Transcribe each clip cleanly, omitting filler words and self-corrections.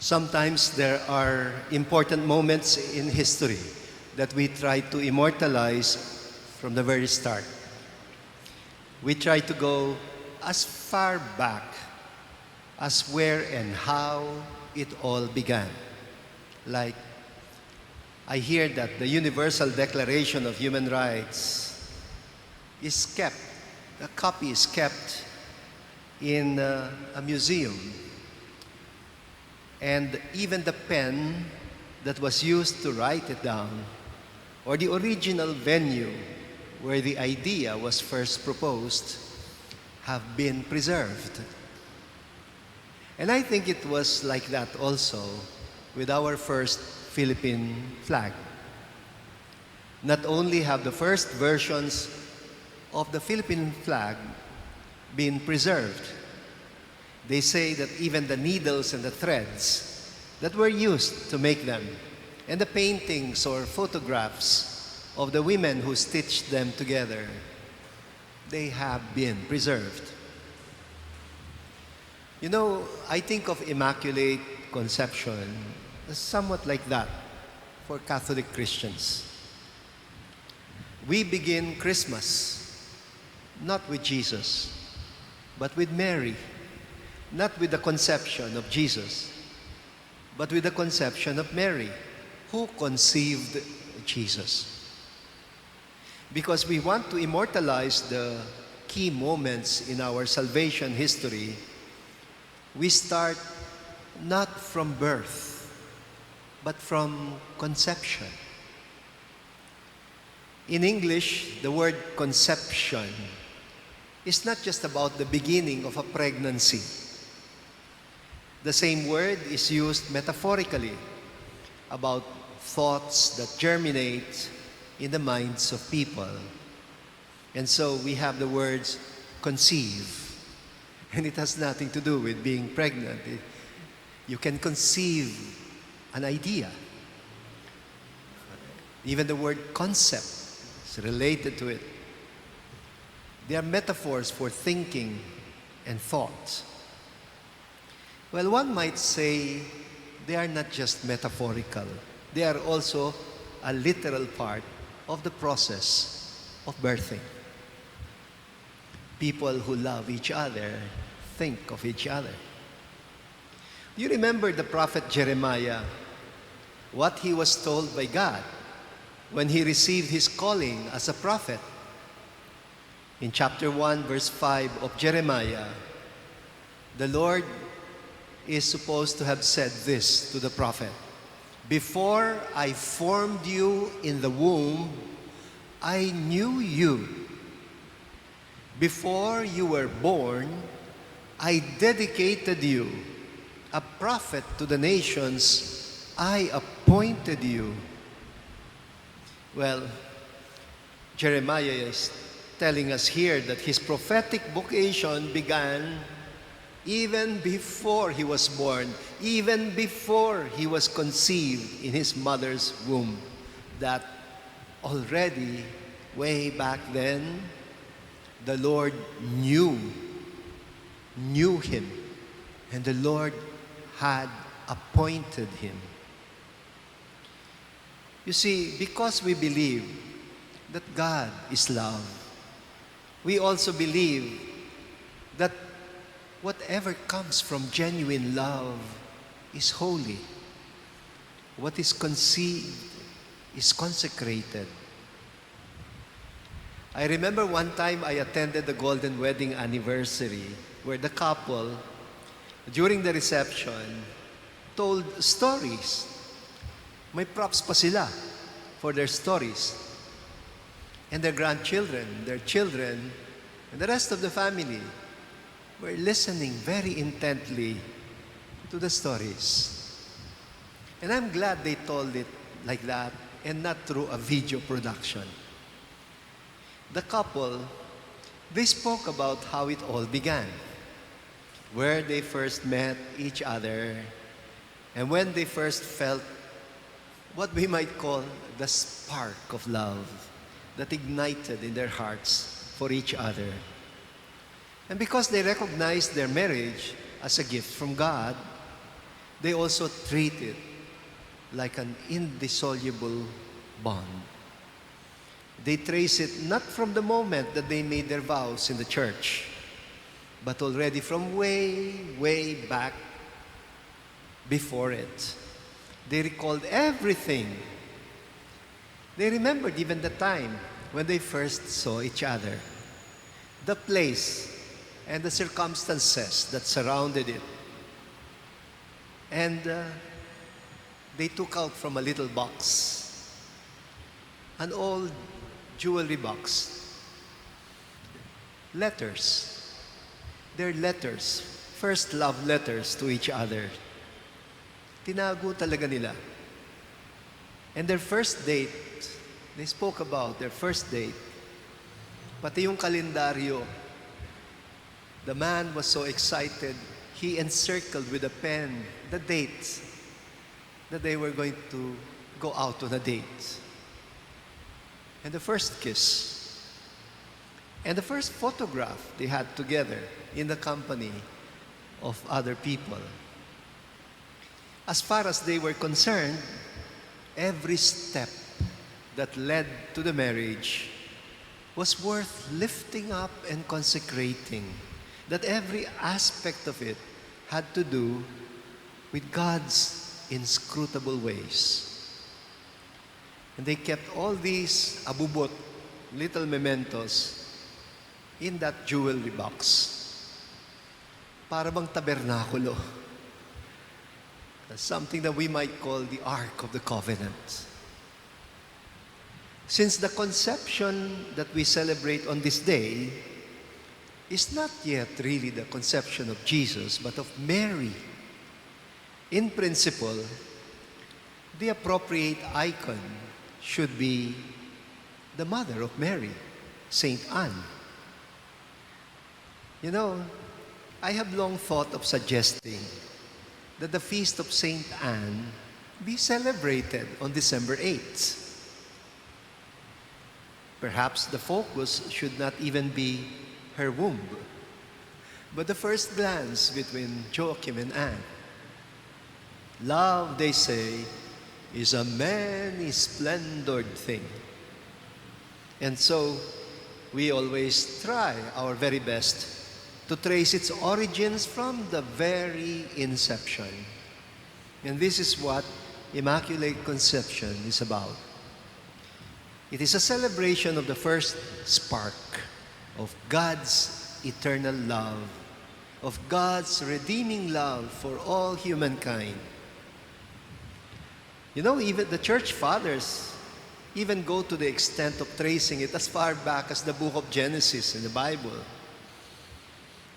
Sometimes there are important moments in history that we try to immortalize from the very start. We try to go as far back as where and how it all began. Like, I hear that the Universal Declaration of Human Rights is kept, a copy is kept in a museum. And even the pen that was used to write it down, or the original venue where the idea was first proposed, have been preserved. And I think it was like that also with our first Philippine flag. Not only have the first versions of the Philippine flag been preserved, they say that even the needles and the threads that were used to make them, and the paintings or photographs of the women who stitched them together, they have been preserved. You know, I think of Immaculate Conception as somewhat like that for Catholic Christians. We begin Christmas not with Jesus, but with Mary. Not with the conception of Jesus, but with the conception of Mary, who conceived Jesus. Because we want to immortalize the key moments in our salvation history, we start not from birth, but from conception. In English, the word conception is not just about the beginning of a pregnancy. The same word is used metaphorically about thoughts that germinate in the minds of people. And so we have the words conceive. And it has nothing to do with being pregnant. You can conceive an idea. Even the word concept is related to it. They are metaphors for thinking and thought. Well, one might say they are not just metaphorical. They are also a literal part of the process of birthing. People who love each other think of each other. You remember the prophet Jeremiah, what he was told by God when he received his calling as a prophet. In chapter 1, verse 5 of Jeremiah, the Lord is supposed to have said this to the prophet: "Before I formed you in the womb, I knew you. Before you were born, I dedicated you. A prophet to the nations, I appointed you." Well, Jeremiah is telling us here that his prophetic vocation began even before he was born, even before he was conceived in his mother's womb. That already, way back then, the Lord knew him, and the Lord had appointed him. You see, because we believe that God is love, we also believe that whatever comes from genuine love is holy. What is conceived is consecrated. I remember one time I attended the Golden Wedding Anniversary where the couple, during the reception, told stories. May props pa sila for their stories. And their grandchildren, their children, and the rest of the family were listening very intently to the stories. And I'm glad they told it like that and not through a video production. The couple, they spoke about how it all began, where they first met each other, and when they first felt what we might call the spark of love that ignited in their hearts for each other. And because they recognized their marriage as a gift from God, they also treat it like an indissoluble bond. They trace it not from the moment that they made their vows in the church, but already from way, way back before it. They recalled everything. They remembered even the time when they first saw each other, the place and the circumstances that surrounded it. And they took out from a little box, an old jewelry box, letters. They're letters, first love letters to each other. Tinago talaga nila. And their first date, they spoke about their first date. Pati yung kalendaryo. The man was so excited, he encircled with a pen the dates that they were going to go out on a date. And the first kiss. And the first photograph they had together in the company of other people. As far as they were concerned, every step that led to the marriage was worth lifting up and consecrating. That every aspect of it had to do with God's inscrutable ways. And they kept all these abubot, little mementos, in that jewelry box. Para bang tabernakulo. Something that we might call the Ark of the Covenant. Since the conception that we celebrate on this day is not yet really the conception of Jesus, but of Mary. In principle, the appropriate icon should be the mother of Mary, Saint Anne. You know, I have long thought of suggesting that the feast of Saint Anne be celebrated on December 8th. Perhaps the focus should not even be her womb, but the first glance between Joachim and Anne. Love, they say, is a many-splendored thing. And so, we always try our very best to trace its origins from the very inception. And this is what Immaculate Conception is about. It is a celebration of the first spark of God's eternal love, of God's redeeming love for all humankind. You know, even the church fathers even go to the extent of tracing it as far back as the book of Genesis in the Bible.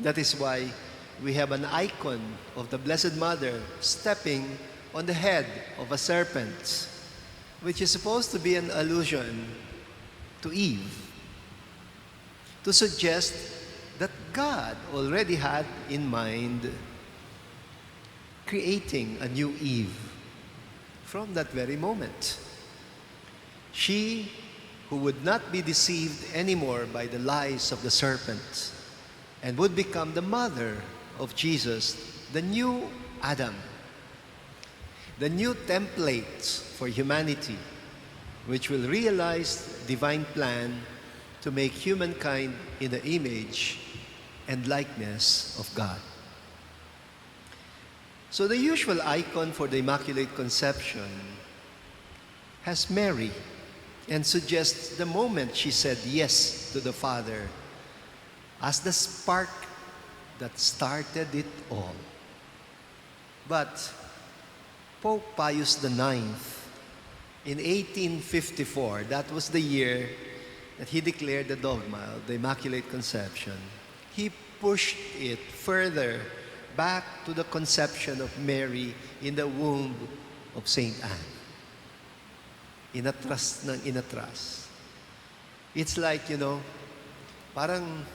That is why we have an icon of the Blessed Mother stepping on the head of a serpent, which is supposed to be an allusion to Eve, to suggest that God already had in mind creating a new Eve from that very moment. She who would not be deceived anymore by the lies of the serpent and would become the mother of Jesus, the new Adam, the new template for humanity, which will realize the divine plan to make humankind in the image and likeness of God. So the usual icon for the Immaculate Conception has Mary and suggests the moment she said yes to the Father as the spark that started it all. But Pope Pius IX, in 1854, that was the year that he declared the dogma of the Immaculate Conception. He pushed it further back to the conception of Mary in the womb of Saint Anne. Inatras ng inatras. It's like, you know, parang,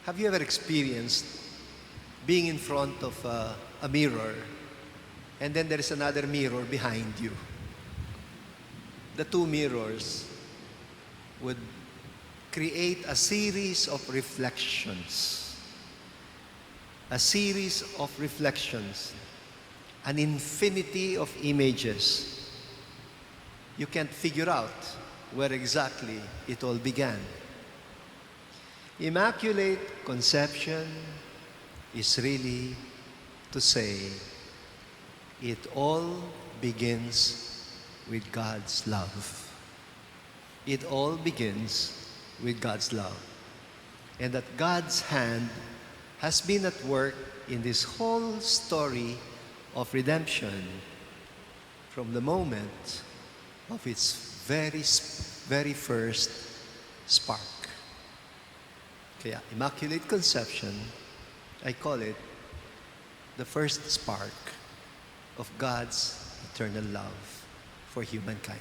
have you ever experienced being in front of a mirror and then there is another mirror behind you? The two mirrors would create a series of reflections. A series of reflections. an infinity of images. You can't figure out where exactly it all began. Immaculate Conception is really to say it all begins with God's love. It all begins with God's love. And that God's hand has been at work in this whole story of redemption from the moment of its very first spark. Kaya Immaculate Conception, I call it the first spark of God's eternal love for humankind.